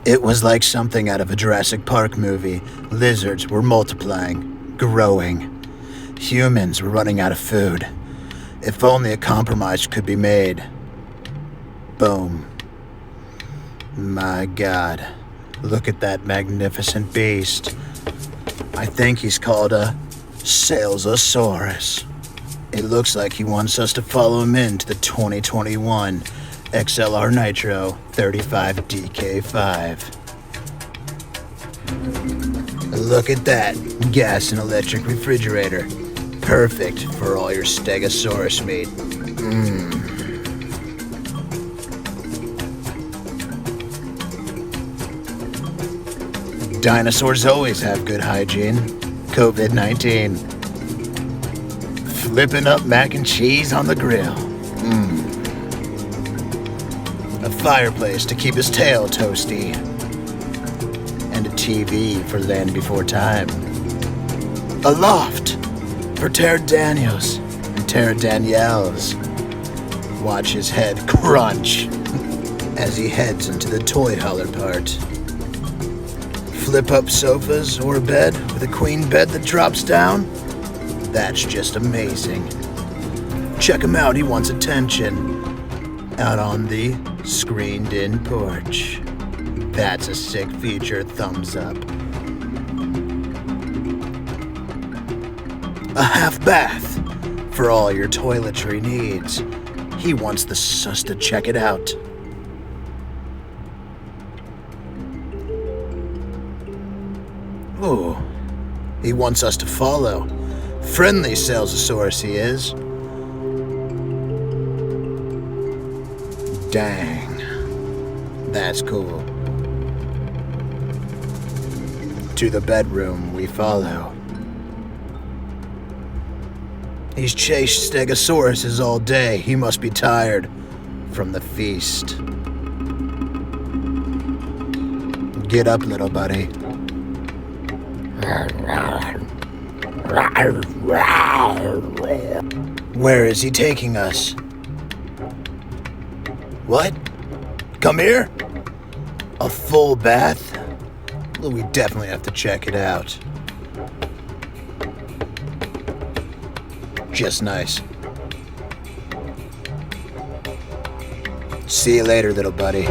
It was like something out of a Jurassic Park movie. Lizards were multiplying, growing. Humans were running out of food. If only a compromise could be made. Boom. My God. Look at that magnificent beast. I think he's called a Salesasouris. It looks like he wants us to follow him into the 2021 XLR Nitro 35DK5. Look at that gas and electric refrigerator. Perfect for all your Stegosaurus meat. Dinosaurs always have good hygiene. COVID-19. Flipping up mac and cheese on the grill. A fireplace to keep his tail toasty. And a TV for Land Before Time. A loft for Pterodaniels and Pterodaniels. Watch his head crunch as he heads into the toy hauler part. Flip up sofas or a bed with a queen bed that drops down. That's just amazing. Check him out, he wants attention. Out on the screened-in porch. That's a sick feature, thumbs up. A half bath for all your toiletry needs. He wants the sus to check it out. Ooh, he wants us to follow. Friendly Salesasouris he is. Dang, that's cool. To the bedroom we follow. He's chased Stegosauruses all day. He must be tired from the feast. Get up, little buddy. Where is he taking us? What? Come here? A full bath? Well, we definitely have to check it out. Just nice. See you later, little buddy.